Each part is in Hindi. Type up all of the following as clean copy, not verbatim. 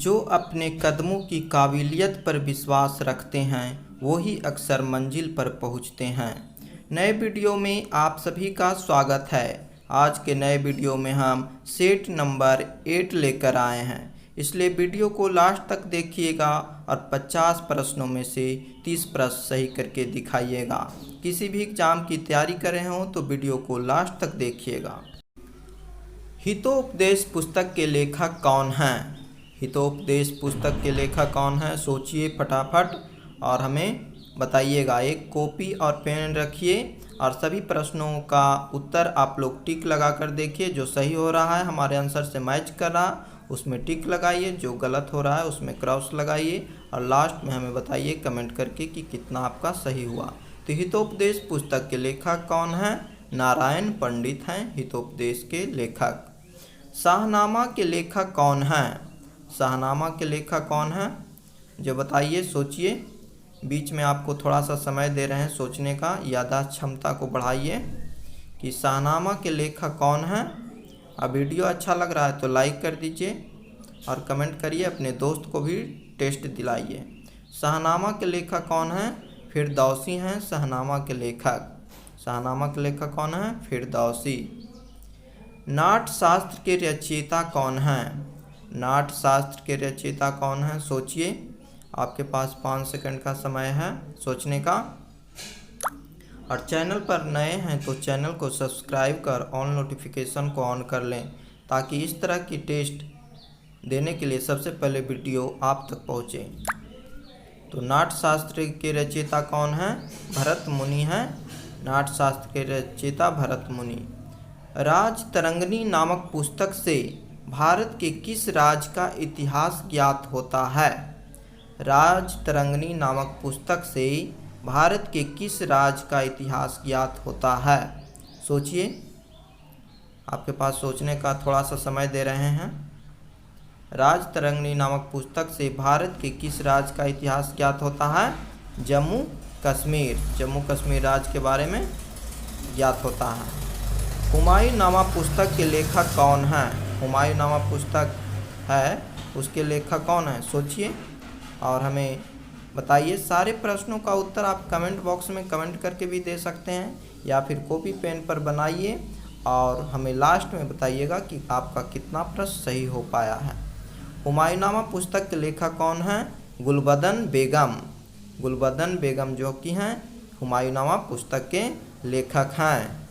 जो अपने कदमों की काबिलियत पर विश्वास रखते हैं वही अक्सर मंजिल पर पहुंचते हैं। नए वीडियो में आप सभी का स्वागत है। आज के नए वीडियो में हम सेट नंबर 8 लेकर आए हैं, इसलिए वीडियो को लास्ट तक देखिएगा और 50 प्रश्नों में से 30 प्रश्न सही करके दिखाइएगा। किसी भी एग्जाम की तैयारी कर रहे हो तो वीडियो को लास्ट तक देखिएगा। हितोपदेश पुस्तक के लेखक कौन हैं? हितोपदेश पुस्तक के लेखक कौन हैं? सोचिए फटाफट और हमें बताइएगा। एक कॉपी और पेन रखिए और सभी प्रश्नों का उत्तर आप लोग टिक लगा कर देखिए। जो सही हो रहा है हमारे आंसर से मैच कर रहा उसमें टिक लगाइए, जो गलत हो रहा है उसमें क्रॉस लगाइए और लास्ट में हमें बताइए कमेंट करके कि कितना आपका सही हुआ। तो हितोपदेश पुस्तक के लेखक कौन हैं? नारायण पंडित हैं हितोपदेश के लेखक। शाहनामा के लेखक कौन हैं? शाहनामा के लेखक कौन हैं? जो बताइए, सोचिए। बीच में आपको थोड़ा सा समय दे रहे हैं सोचने का, याददाश्त क्षमता को बढ़ाइए कि शाहनामा के लेखक कौन हैं। अब वीडियो अच्छा लग रहा है तो लाइक कर दीजिए और कमेंट करिए, अपने दोस्त को भी टेस्ट दिलाइए। शाहनामा के लेखक कौन हैं? फिरदौसी हैं शाहनामा के लेखक। शाहनामा के लेखक कौन हैं? फिरदौसी। नाट्यशास्त्र के रचयिता कौन हैं? नाट्यशास्त्र के रचयिता कौन हैं? सोचिए, आपके पास 5 सेकंड का समय है सोचने का। और चैनल पर नए हैं तो चैनल को सब्सक्राइब कर ऑल नोटिफिकेशन को ऑन कर लें, ताकि इस तरह की टेस्ट देने के लिए सबसे पहले वीडियो आप तक पहुँचे। तो नाट्यशास्त्र के रचयिता कौन हैं? भरत मुनि हैं। नाट्यशास्त्र के रचयिता भरत मुनि। राजतरंगिणी नामक पुस्तक से भारत के किस राज्य का इतिहास ज्ञात होता है? राजतरंगिणी नामक पुस्तक से भारत के किस राज्य का इतिहास ज्ञात होता है? सोचिए, आपके पास सोचने का थोड़ा सा समय दे रहे हैं। राजतरंगिणी नामक पुस्तक से भारत के किस राज्य का इतिहास ज्ञात होता है? जम्मू कश्मीर। जम्मू कश्मीर राज्य के बारे में ज्ञात होता है। हुमायूं नामा पुस्तक के लेखक कौन हैं? हुमायूं नामा पुस्तक है, उसके लेखक कौन है? सोचिए और हमें बताइए। सारे प्रश्नों का उत्तर आप कमेंट बॉक्स में कमेंट करके भी दे सकते हैं या फिर कॉपी पेन पर बनाइए और हमें लास्ट में बताइएगा कि आपका कितना प्रश्न सही हो पाया है। हुमायूं नामा पुस्तक के लेखक कौन हैं? गुलबदन बेगम। गुलबदन बेगम जो कि हैं हुमायूं नामा पुस्तक के लेखक हैं।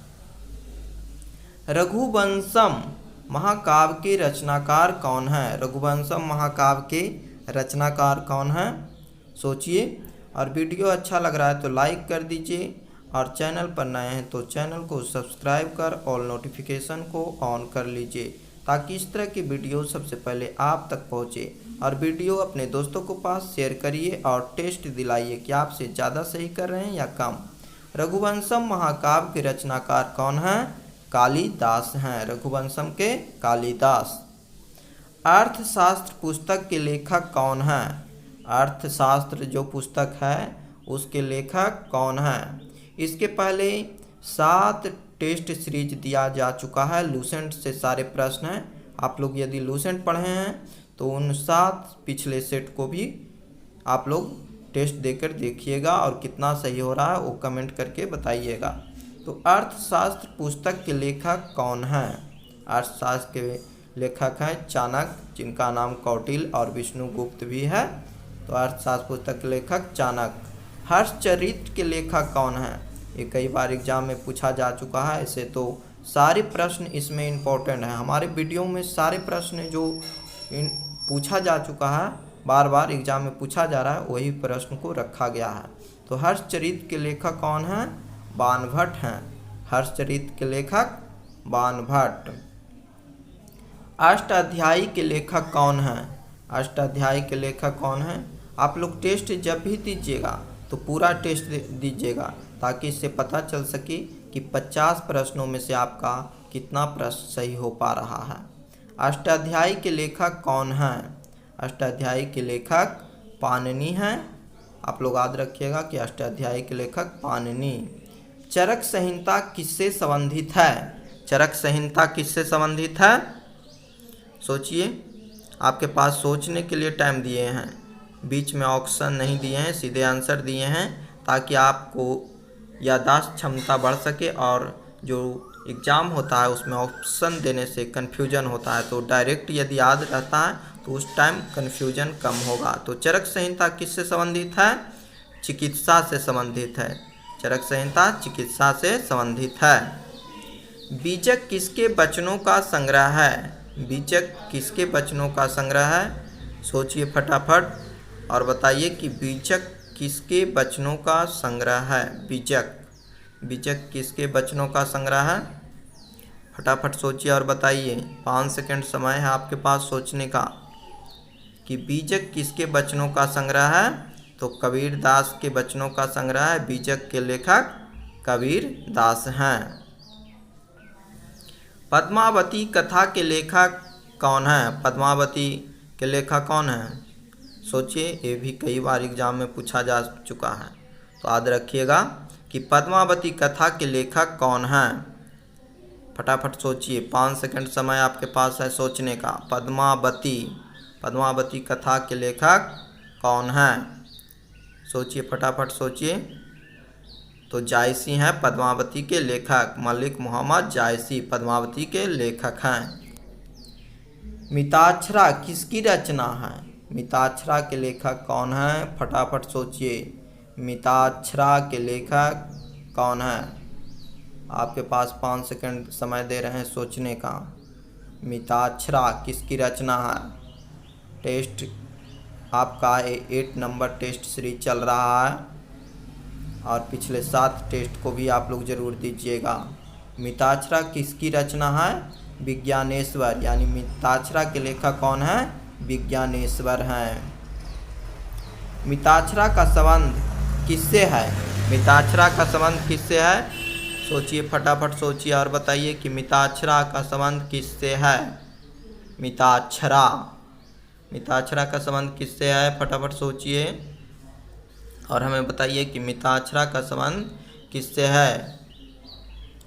रघुवंशम महाकाव्य के रचनाकार कौन हैं? रघुवंशम महाकाव्य के रचनाकार कौन हैं? सोचिए। और वीडियो अच्छा लग रहा है तो लाइक कर दीजिए और चैनल पर नए हैं तो चैनल को सब्सक्राइब कर ऑल नोटिफिकेशन को ऑन कर लीजिए, ताकि इस तरह की वीडियो सबसे पहले आप तक पहुंचे। और वीडियो अपने दोस्तों को पास शेयर करिए और टेस्ट दिलाइए कि आपसे ज़्यादा सही कर रहे हैं या कम। रघुवंशम महाकाव्य के रचनाकार कौन हैं? कालिदास हैं। रघुवंशम के कालिदास। अर्थशास्त्र पुस्तक के लेखक कौन हैं? अर्थशास्त्र जो पुस्तक है उसके लेखक कौन हैं? इसके पहले 7 टेस्ट सीरीज दिया जा चुका है। लूसेंट से सारे प्रश्न हैं। आप लोग यदि लूसेंट पढ़े हैं तो उन 7 पिछले सेट को भी आप लोग टेस्ट देकर देखिएगा और कितना सही हो रहा है वो कमेंट करके बताइएगा। तो अर्थशास्त्र पुस्तक के लेखक कौन हैं? अर्थशास्त्र के लेखक हैं चाणक्य, जिनका नाम कौटिल्य और विष्णुगुप्त भी है। तो अर्थशास्त्र पुस्तक के लेखक चाणक्य। हर्षचरित्र के लेखक कौन हैं? ये कई बार एग्जाम में पूछा जा चुका है। ऐसे तो सारे प्रश्न इसमें इम्पोर्टेंट हैं। हमारे वीडियो में सारे प्रश्न जो पूछा जा चुका है, बार बार एग्जाम में पूछा जा रहा है, वही प्रश्न को रखा गया है। तो हर्षचरित्र के लेखक कौन हैं? बाणभट्ट हैं। हर्षचरित्र के लेखक बाणभट्ट। अष्टाध्यायी के लेखक कौन हैं? अष्टाध्यायी के लेखक कौन हैं? आप लोग टेस्ट जब भी दीजिएगा तो पूरा टेस्ट दीजिएगा, ताकि इससे पता चल सके कि 50 प्रश्नों में से आपका कितना प्रश्न सही हो पा रहा है। अष्टाध्यायी के लेखक कौन हैं? अष्टाध्यायी के लेखक पाणिनि हैं। आप लोग याद रखिएगा कि अष्टाध्यायी के लेखक पाणिनि। चरक संहिता किससे संबंधित है? चरक संहिता किससे संबंधित है? सोचिए। आपके पास सोचने के लिए टाइम दिए हैं, बीच में ऑप्शन नहीं दिए हैं, सीधे आंसर दिए हैं ताकि आपको याददाश्त क्षमता बढ़ सके। और जो एग्ज़ाम होता है उसमें ऑप्शन देने से कन्फ्यूजन होता है, तो डायरेक्ट यदि याद रहता है तो उस टाइम कन्फ्यूजन कम होगा। तो चरक संहिता किससे संबंधित है? चिकित्सा से संबंधित है। चरक संहिता चिकित्सा से संबंधित है। बीजक किसके वचनों का संग्रह है? बीजक किसके वचनों का संग्रह है? सोचिए फटाफट और बताइए कि बीजक किसके वचनों का संग्रह है। बीजक किसके वचनों का संग्रह है? फटाफट सोचिए और बताइए। 5 सेकंड समय है आपके पास सोचने का कि बीजक किसके वचनों का संग्रह है। तो कबीर दास के वचनों का संग्रह है। बीजक के लेखक कबीर दास हैं। पद्मावती कथा के लेखक कौन है? पद्मावती के लेखक कौन है? सोचिए, ये भी कई बार एग्जाम में पूछा जा चुका है, तो याद रखिएगा कि पद्मावती कथा के लेखक कौन है। फटाफट सोचिए, 5 सेकंड समय आपके पास है सोचने का। पद्मावती कथा के लेखक कौन है? सोचिए फटाफट सोचिए। तो जायसी हैं पद्मावती के लेखक। मलिक मोहम्मद जायसी पद्मावती के लेखक हैं। मिताक्षरा किसकी रचना है? मिताक्षरा के लेखक कौन है? फटाफट सोचिए, मिताक्षरा के लेखक कौन है? आपके पास 5 सेकंड समय दे रहे हैं सोचने का। मिताक्षरा किसकी रचना है? टेस्ट आपका 8 नंबर टेस्ट सीरीज चल रहा है और पिछले 7 टेस्ट को भी आप लोग ज़रूर दीजिएगा। मिताक्षरा किसकी रचना है? विज्ञानेश्वर, यानी मिताक्षरा के लेखक कौन है? विज्ञानेश्वर हैं। मिताक्षरा का संबंध किससे है? मिताक्षरा का संबंध किससे है? सोचिए फटाफट सोचिए और बताइए कि मिताक्षरा का संबंध किससे है। मिताक्षरा का संबंध किससे है? फटाफट सोचिए और हमें बताइए कि मिताक्षरा का संबंध किससे है।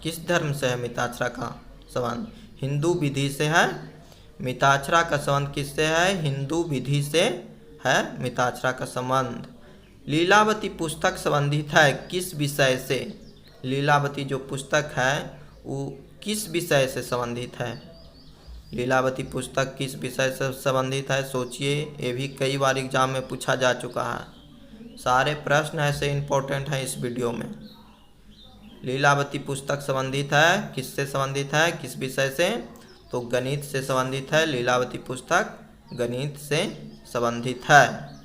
किस धर्म से है मिताक्षरा का संबंध? हिंदू विधि से है। मिताक्षरा का संबंध किससे है? हिंदू विधि से है मिताक्षरा का संबंध। लीलावती पुस्तक संबंधित है किस विषय से? लीलावती जो पुस्तक है वो किस विषय से संबंधित है? लीलावती पुस्तक किस विषय से संबंधित है? सोचिए, ये भी कई बार एग्जाम में पूछा जा चुका है। सारे प्रश्न ऐसे इम्पोर्टेंट हैं इस वीडियो में। लीलावती पुस्तक संबंधित है किससे संबंधित है? किस विषय से? तो गणित से संबंधित है। लीलावती पुस्तक गणित से संबंधित है।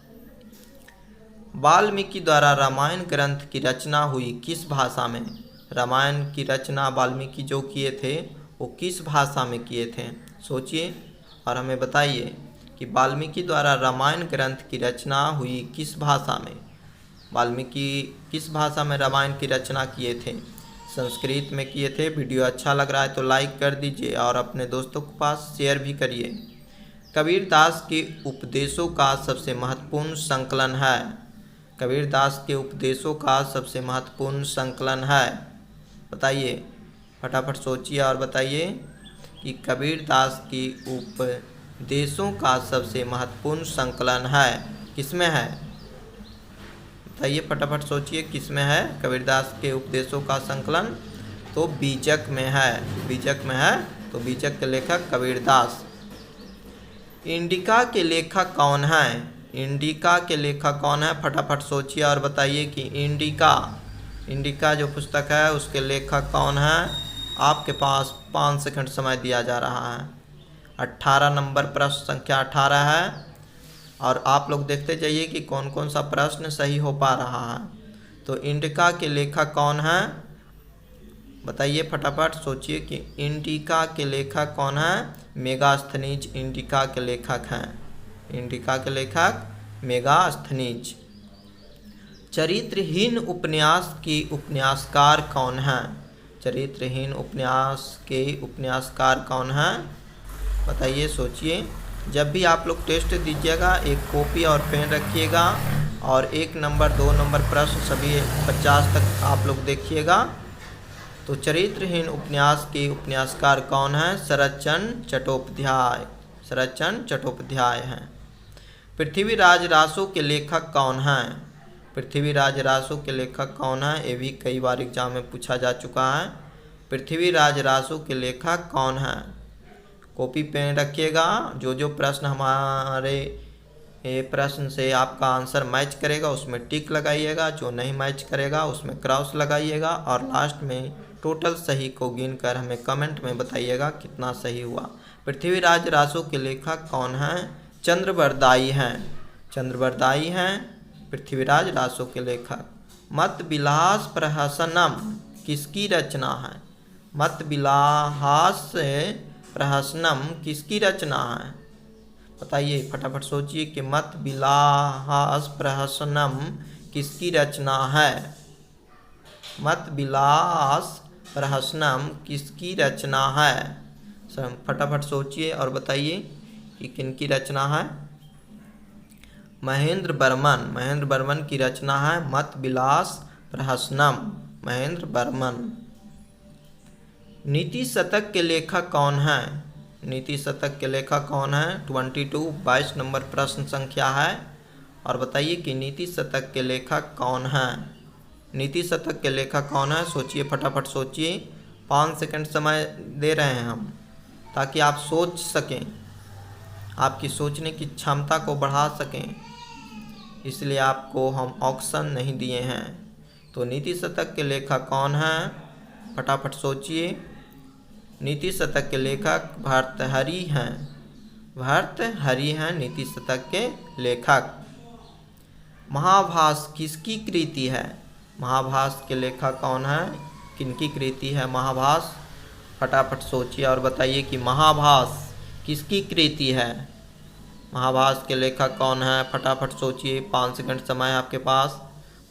वाल्मीकि द्वारा रामायण ग्रंथ की रचना हुई किस भाषा में? रामायण की रचना वाल्मीकि जो किए थे वो किस भाषा में किए थे? सोचिए और हमें बताइए कि वाल्मीकि द्वारा रामायण ग्रंथ की रचना हुई किस भाषा में? वाल्मीकि किस भाषा में रामायण की रचना किए थे? संस्कृत में किए थे। वीडियो अच्छा लग रहा है तो लाइक कर दीजिए और अपने दोस्तों के पास शेयर भी करिए। कबीरदास के उपदेशों का सबसे महत्वपूर्ण संकलन है। कबीरदास के उपदेशों का सबसे महत्वपूर्ण संकलन है। बताइए फटाफट सोचिए और बताइए कि कबीरदास की उपदेशों का सबसे महत्वपूर्ण संकलन है किसमें है? बताइए फटाफट सोचिए किसमें है कबीरदास के उपदेशों का संकलन? तो बीजक में है। बीजक में है तो बीजक के लेखक कबीरदास। इंडिका के लेखक कौन है? इंडिका के लेखक कौन है? फटाफट सोचिए और बताइए कि इंडिका जो पुस्तक है उसके लेखक कौन है? आपके पास 5 सेकंड समय दिया जा रहा है। 18 नंबर प्रश्न संख्या 18 है और आप लोग देखते जाइए कि कौन कौन सा प्रश्न सही हो पा रहा है। तो इंडिका के लेखक कौन है? बताइए फटाफट सोचिए कि इंडिका के लेखक कौन है? मेगास्थनीज इंडिका के लेखक हैं। इंडिका के लेखक मेगास्थनीज। चरित्रहीन उपन्यास की उपन्यासकार कौन है? चरित्रहीन उपन्यास के उपन्यासकार कौन है? बताइए सोचिए। जब भी आप लोग टेस्ट दीजिएगा एक कॉपी और पेन रखिएगा और 1 नंबर 2 नंबर प्रश्न सभी 50 तक आप लोग देखिएगा। तो चरित्रहीन उपन्यास के उपन्यासकार कौन है? शरतचंद्र चट्टोपाध्याय। शरद चंद्र चट्टोपाध्याय हैं। पृथ्वीराज रासो के लेखक कौन हैं? पृथ्वीराज रासो के लेखक कौन हैं? ये भी कई बार एग्जाम में पूछा जा चुका है। पृथ्वीराज रासो के लेखक कौन हैं? कॉपी पेन रखिएगा। जो प्रश्न हमारे प्रश्न से आपका आंसर मैच करेगा उसमें टिक लगाइएगा, जो नहीं मैच करेगा उसमें क्रॉस लगाइएगा, और लास्ट में टोटल सही को गिनकर हमें कमेंट में बताइएगा कितना सही हुआ। पृथ्वीराज रासो के लेखक कौन हैं? चंद्रवरदायी हैं। चंद्रवरदायी हैं पृथ्वीराज रासो के लेखक। मत विलास प्रहसनम किसकी रचना है? मत विलास प्रहसनम किसकी रचना है? बताइए, फटाफट सोचिए कि मत विलास प्रहसनम किसकी रचना है? मत विलास प्रहसनम किसकी रचना है? फटाफट सोचिए और बताइए कि किनकी रचना है। महेंद्र बर्मन की रचना है मत विलास प्रहसनम, महेंद्र बर्मन। नीति शतक के लेखक कौन हैं? नीति शतक के लेखक कौन हैं? 22 नंबर प्रश्न संख्या है। और बताइए कि नीति शतक के लेखक कौन हैं? नीति शतक के लेखक कौन है? सोचिए, फटाफट सोचिए। 5 सेकंड समय दे रहे हैं हम, ताकि आप सोच सकें, आपकी सोचने की क्षमता को बढ़ा सकें, इसलिए आपको हम ऑप्शन नहीं दिए हैं। तो नीति शतक के लेखक कौन हैं? फटाफट सोचिए। नीति शतक के लेखक भर्तृहरि हैं। भर्तृहरि हैं नीति शतक के लेखक। महाभाष्य किसकी कृति है? महाभाष्य के लेखक कौन है? किनकी कृति है महाभाष्य? फटाफट सोचिए और बताइए कि महाभाष्य किसकी कृति है? महाभाष्य के लेखक कौन है? फटाफट सोचिए, 5 सेकंड समय है आपके पास।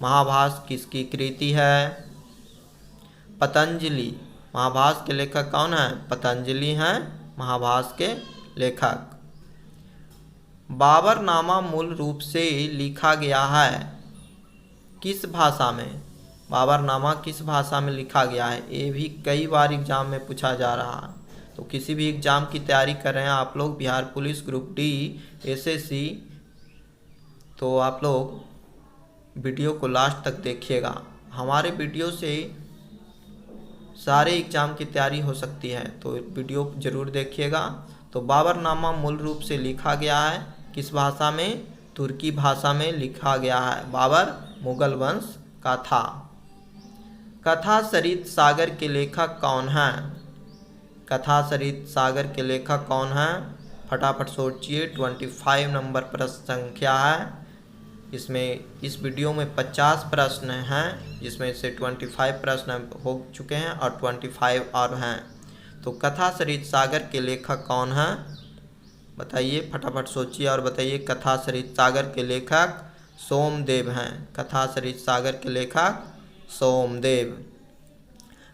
महाभाष्य किसकी कृति है? पतंजलि। महाभाष्य के लेखक कौन है? पतंजलि हैं महाभाष्य के लेखक। बाबरनामा मूल रूप से लिखा गया है किस भाषा में? बाबरनामा किस भाषा में लिखा गया है? ये भी कई बार एग्जाम में पूछा जा रहा है। तो किसी भी एग्ज़ाम की तैयारी कर रहे हैं आप लोग, Bihar police, group D, SSC, तो आप लोग वीडियो को लास्ट तक देखिएगा। हमारे वीडियो से सारे एग्ज़ाम की तैयारी हो सकती है, तो वीडियो ज़रूर देखिएगा। तो बाबरनामा मूल रूप से लिखा गया है किस भाषा में? तुर्की भाषा में लिखा गया है। बाबर मुगल वंश का था। कथा सरित सागर के लेखक कौन हैं? कथा सरित सागर के लेखक कौन हैं? फटाफट सोचिए। 25 नंबर प्रश्न संख्या है। इसमें इस वीडियो में 50 प्रश्न हैं, जिसमें से 25 प्रश्न हो चुके हैं और 25 और हैं। तो कथा सरित सागर के लेखक कौन हैं? बताइए, फटाफट सोचिए और बताइए। कथा सरित सागर के लेखक सोमदेव हैं। कथा सरित सागर के लेखक सोमदेव।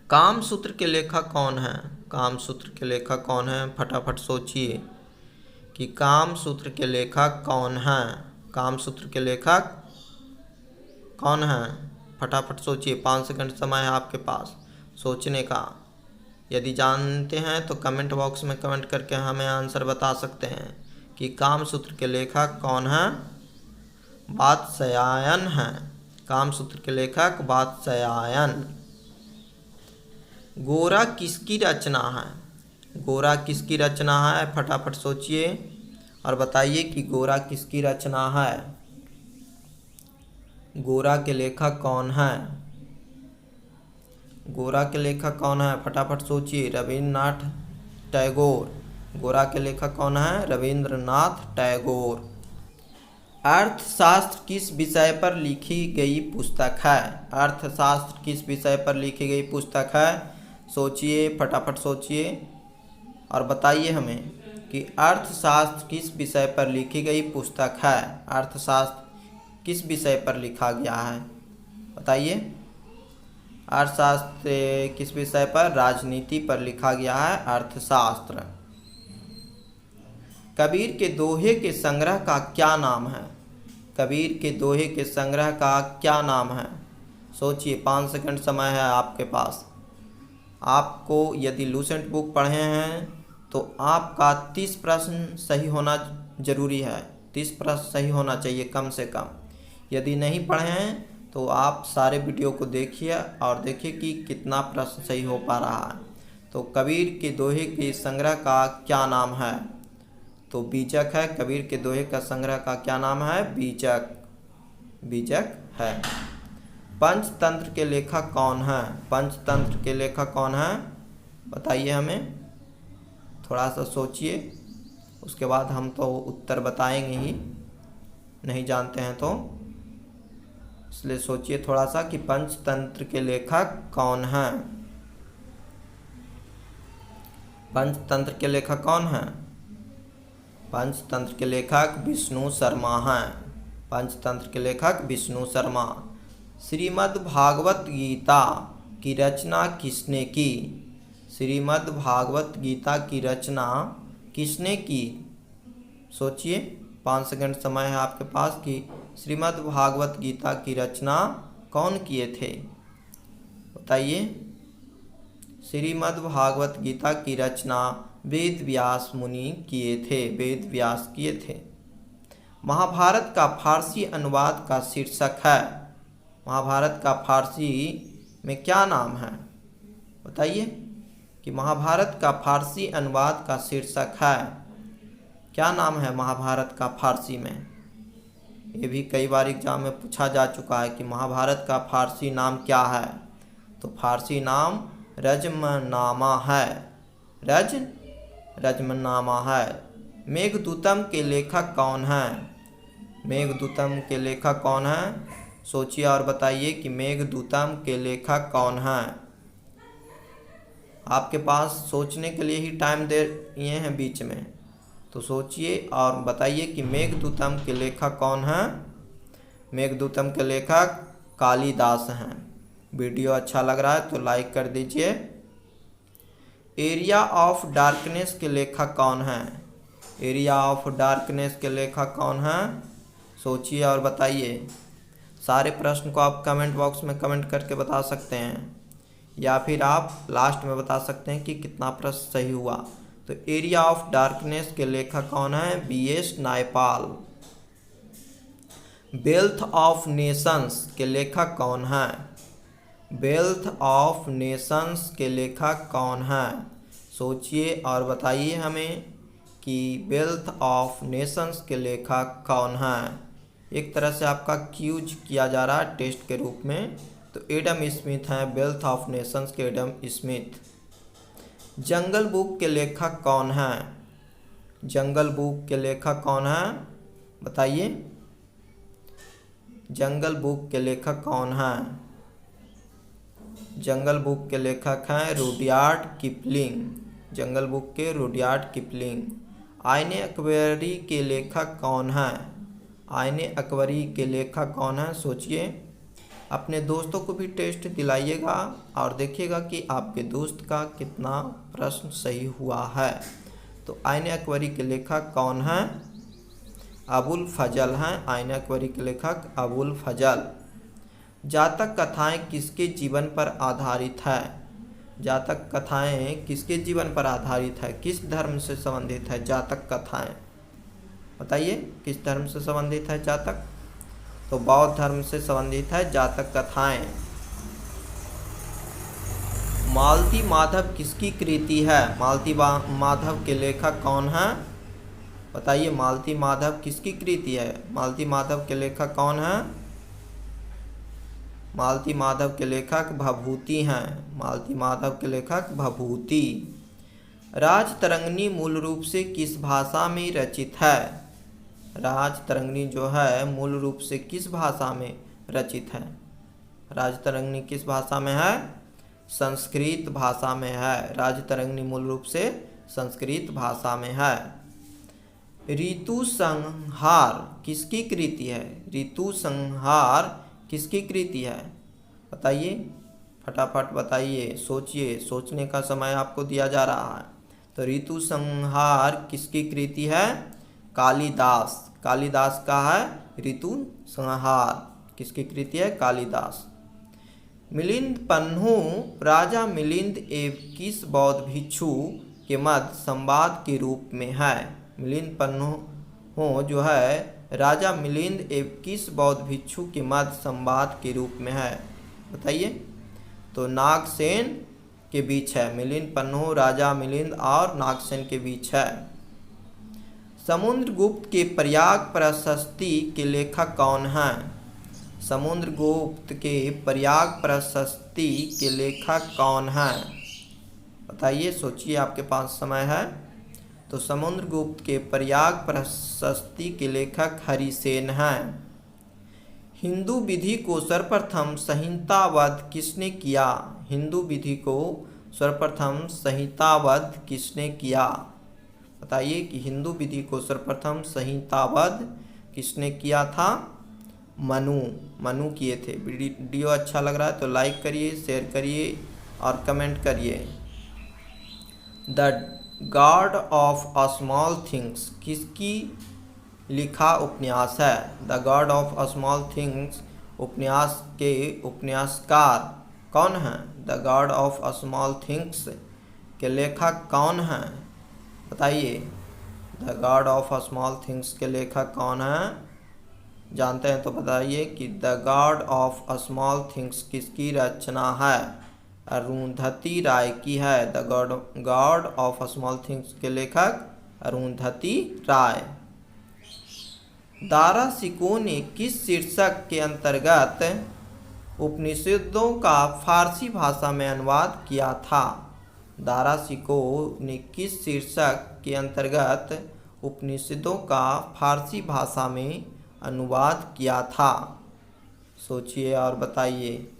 कामसूत्र के लेखक कौन हैं? कामसूत्र के लेखक कौन हैं? फटाफट सोचिए कि कामसूत्र के लेखक कौन हैं? कामसूत्र के लेखक कौन हैं? फटाफट सोचिए, 5 सेकंड समय है आपके पास सोचने का। यदि जानते हैं तो कमेंट बॉक्स में कमेंट करके हमें आंसर बता सकते हैं कि कामसूत्र के लेखक कौन हैं? वात्स्यायन हैं। कामसूत्र के लेखक वात्स्यायन। गोरा किसकी रचना है? गोरा किसकी रचना है? फटाफट सोचिए और बताइए कि गोरा किसकी रचना है? गोरा के लेखक कौन है? गोरा के लेखक कौन है? फटाफट सोचिए। रविन्द्रनाथ टैगोर। गोरा के लेखक कौन है? रविंद्रनाथ टैगोर। अर्थशास्त्र किस विषय पर लिखी गई पुस्तक है? अर्थशास्त्र किस विषय पर लिखी गई पुस्तक है? सोचिए, फटाफट सोचिए और बताइए हमें कि अर्थशास्त्र किस विषय पर लिखी गई पुस्तक है? अर्थशास्त्र किस विषय पर लिखा गया है? बताइए। अर्थशास्त्र किस विषय पर? राजनीति पर लिखा गया है अर्थशास्त्र। कबीर के दोहे के संग्रह का क्या नाम है? कबीर के दोहे के संग्रह का क्या नाम है? सोचिए, 5 सेकंड समय है आपके पास। आपको यदि लूसेंट बुक पढ़े हैं तो आपका 30 प्रश्न सही होना जरूरी है। 30 प्रश्न सही होना चाहिए कम से कम। यदि नहीं पढ़े हैं तो आप सारे वीडियो को देखिए और देखिए कि कितना प्रश्न सही हो पा रहा है। तो कबीर के दोहे के संग्रह का क्या नाम है? तो बीजक है। कबीर के दोहे का संग्रह का क्या नाम है? बीजक। बीजक है। पंचतंत्र के लेखक कौन है? पंचतंत्र के लेखक कौन है बताइए हमें। थोड़ा सा सोचिए, उसके बाद हम तो उत्तर बताएंगे ही, नहीं जानते हैं तो इसलिए सोचिए थोड़ा सा कि पंचतंत्र के लेखक कौन है। पंचतंत्र के लेखक कौन है? पंचतंत्र के लेखक विष्णु शर्मा हैं। पंचतंत्र के लेखक विष्णु शर्मा। श्रीमद् भागवत गीता की रचना किसने की? श्रीमद् भागवत गीता की रचना किसने की? सोचिए, 5 सेकंड समय है आपके पास कि श्रीमद् भागवत गीता की रचना कौन किए थे? बताइए। श्रीमद् भागवत गीता की रचना वेद व्यास मुनि किए थे। वेद व्यास किए थे। महाभारत का फारसी अनुवाद का शीर्षक है। महाभारत का फारसी में क्या नाम है? बताइए कि महाभारत का फारसी अनुवाद का शीर्षक है। क्या नाम है महाभारत का फारसी में? ये भी कई बार एग्जाम में पूछा जा चुका है कि महाभारत का फारसी नाम क्या है। तो फारसी नाम रजमनामा है। रजमनामा है। मेघदूतम के लेखक कौन है? मेघदूतम के लेखक कौन है? सोचिए और बताइए कि मेघदूतम के लेखक कौन है। आपके पास सोचने के लिए ही टाइम दे ये हैं बीच में, तो सोचिए और बताइए कि मेघदूतम के लेखक कौन है। मेघदूतम के लेखक कालिदास हैं। वीडियो अच्छा लग रहा है तो लाइक कर दीजिए। एरिया ऑफ डार्कनेस के लेखक कौन है? एरिया ऑफ डार्कनेस के लेखक कौन है? सोचिए और बताइए। सारे प्रश्न को आप कमेंट बॉक्स में कमेंट करके बता सकते हैं, या फिर आप लास्ट में बता सकते हैं कि कितना प्रश्न सही हुआ। तो एरिया ऑफ डार्कनेस के लेखक कौन है? V S Naipaul. Wealth of nations के लेखक कौन है? वेल्थ ऑफ नेशंस के लेखक कौन है? सोचिए और बताइए हमें कि वेल्थ ऑफ नेशंस के लेखक कौन है। एक तरह से आपका क्यूज किया जा रहा है टेस्ट के रूप में। तो एडम स्मिथ हैं। वेल्थ ऑफ नेशंस के एडम स्मिथ। जंगल बुक के लेखक कौन है? जंगल बुक के लेखक कौन है बताइए। जंगल बुक के लेखक कौन है? जंगल बुक के लेखक हैं रुडयार्ड किपलिंग। जंगल बुक के रुडयार्ड किपलिंग। आईने अकबरी के लेखक कौन है? आईने अकबरी के लेखक कौन है? सोचिए। अपने दोस्तों को भी टेस्ट दिलाइएगा और देखिएगा कि आपके दोस्त का कितना प्रश्न सही हुआ है। तो आईने अकबरी के लेखक कौन है? अबुल फजल हैं। आईने अकबरी के लेखक अबुल फजल। जातक कथाएं किसके जीवन पर आधारित है? जातक कथाएं किसके जीवन पर आधारित है? किस धर्म से संबंधित है जातक कथाएं? बताइए किस धर्म से संबंधित है जातक? तो बौद्ध धर्म से संबंधित है जातक कथाएं। मालती माधव किसकी कृति है? मालती माधव के लेखक कौन है? बताइए मालती माधव किसकी कृति है? मालती माधव के लेखक कौन है? मालती माधव के लेखक भभूति हैं। मालती माधव के लेखक भभूति। राजतरंगिणी मूल रूप से किस भाषा में रचित है? राजतरंगिणी जो है मूल रूप से किस भाषा में रचित है? राजतरंगिणी किस भाषा में है? संस्कृत भाषा में है। राजतरंगिणी मूल रूप से संस्कृत भाषा में है। ऋतु संहार किसकी कृति है? ऋतु संहार किसकी कृति है? बताइए, फटाफट बताइए, सोचिए, सोचने का समय आपको दिया जा रहा है। तो ऋतु संहार किसकी कृति है? कालिदास। कालिदास का है ऋतु संहार। किसकी कृति है? कालिदास। मिलिंद पन्हु राजा मिलिंद एवं किस बौद्ध भिक्षु के मध्य संवाद के रूप में है। मिलिंद पन्नों जो है राजा मिलिंद एवं किस बौद्ध भिक्षु के मध्य संवाद के रूप में है, बताइए। तो नागसेन के बीच है। मिलिंद पन्नों राजा मिलिंद और नागसेन के बीच है। समुद्रगुप्त के प्रयाग प्रशस्ति के लेखक कौन हैं? समुद्रगुप्त के प्रयाग प्रशस्ति के लेखक कौन हैं, बताइए, सोचिए, आपके पास समय है। तो समुद्रगुप्त के प्रयाग प्रशस्ति के लेखक हरिसेन हैं। हिंदू विधि को सर्वप्रथम संहिताबद्ध किसने किया? हिंदू विधि को सर्वप्रथम संहिताबद्ध किसने किया, बताइए कि हिंदू विधि को सर्वप्रथम संहिताबद्ध किसने किया था? मनु किए थे। वीडियो अच्छा लग रहा है तो लाइक करिए, शेयर करिए और कमेंट करिए। The God of small things किसकी लिखा उपन्यास है? The God of small things उपन्यास के उपन्यासकार कौन हैं? The God of small things के लेखक कौन हैं, बताइए। The God of small things के लेखक कौन हैं, जानते हैं तो बताइए कि the God of small things किसकी रचना है? अरुंधति राय की है। The God of small things के लेखक अरुंधति राय। दारा शिकोह ने किस शीर्षक के अंतर्गत उपनिषदों का फारसी भाषा में अनुवाद किया था? दारा शिकोह ने किस शीर्षक के अंतर्गत उपनिषदों का फारसी भाषा में अनुवाद किया था, सोचिए और बताइए।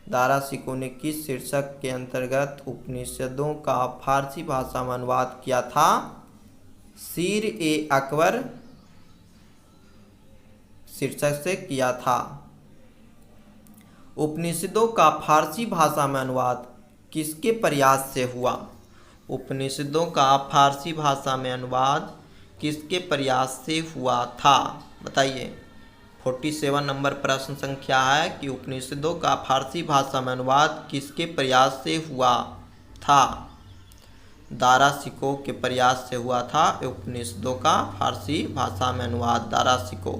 दारा शिकोह ने किस शीर्षक के अंतर्गत उपनिषदों का फारसी भाषा में अनुवाद किया था? सीर-ए-अकबर शीर्षक से किया था। उपनिषदों का फारसी भाषा में अनुवाद किसके प्रयास से हुआ? उपनिषदों का फारसी भाषा में अनुवाद किसके प्रयास से हुआ था, बताइए। 47 नंबर प्रश्न संख्या है कि उपनिषदों का फारसी भाषा में अनुवाद किसके प्रयास से हुआ था? दारा शिकोह के प्रयास से हुआ था उपनिषदों का फारसी भाषा में अनुवाद, दारा शिकोह।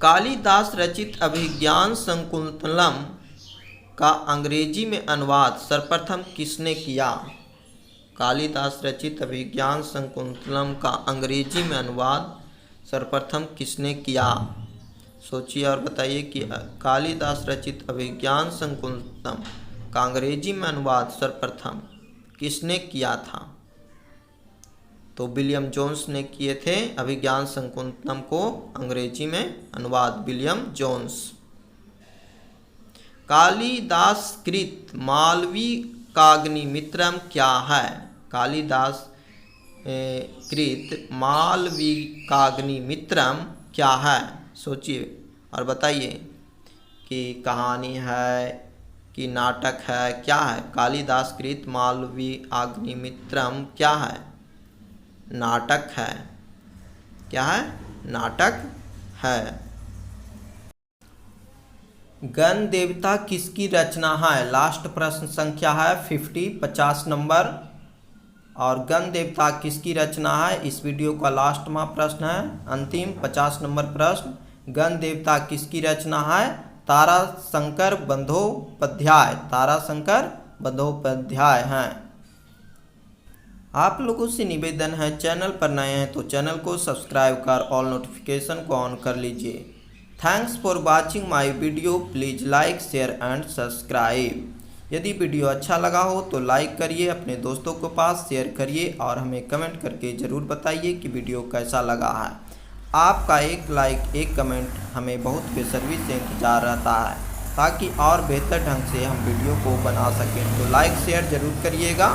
कालिदास रचित अभिज्ञान शाकुंतलम का अंग्रेजी में अनुवाद सर्वप्रथम किसने किया? कालिदास रचित अभिज्ञान शाकुंतलम का अंग्रेजी में अनुवाद सर्वप्रथम किसने किया? सोचिए और बताइए कि कालिदास रचित अभिज्ञान शाकुंतलम का अंग्रेजी में अनुवाद सर्वप्रथम किसने किया था? तो विलियम जोन्स ने किए थे अभिज्ञान शाकुंतलम को अंग्रेजी में अनुवाद, विलियम जोन्स। कालिदास कृत मालविकाग्निमित्रम क्या है? कालिदास कृत मालविकाग्निमित्रम क्या है, सोचिए और बताइए कि कहानी है कि नाटक है, क्या है? कालिदास कृत मालविकाग्निमित्रम क्या है? नाटक है। क्या है? नाटक है। गण देवता किसकी रचना है? लास्ट प्रश्न संख्या है 50 नंबर। और गण देवता किसकी रचना है, इस वीडियो का लास्ट में प्रश्न है, अंतिम 50 नंबर प्रश्न। गण देवता किसकी रचना है? ताराशंकर बंदोपाध्याय, ताराशंकर बंदोपाध्याय हैं। आप लोगों से निवेदन है, चैनल पर नए हैं तो चैनल को सब्सक्राइब कर ऑल नोटिफिकेशन को ऑन कर लीजिए। Thanks for watching my video, please like share and subscribe. यदि वीडियो अच्छा लगा हो तो लाइक करिए, अपने दोस्तों के पास शेयर करिए और हमें कमेंट करके ज़रूर बताइए कि वीडियो कैसा लगा है। आपका एक लाइक एक कमेंट हमें बहुत बेसब्री से इंतजार रहता है ताकि और बेहतर ढंग से हम वीडियो को बना सकें। तो लाइक शेयर ज़रूर करिएगा।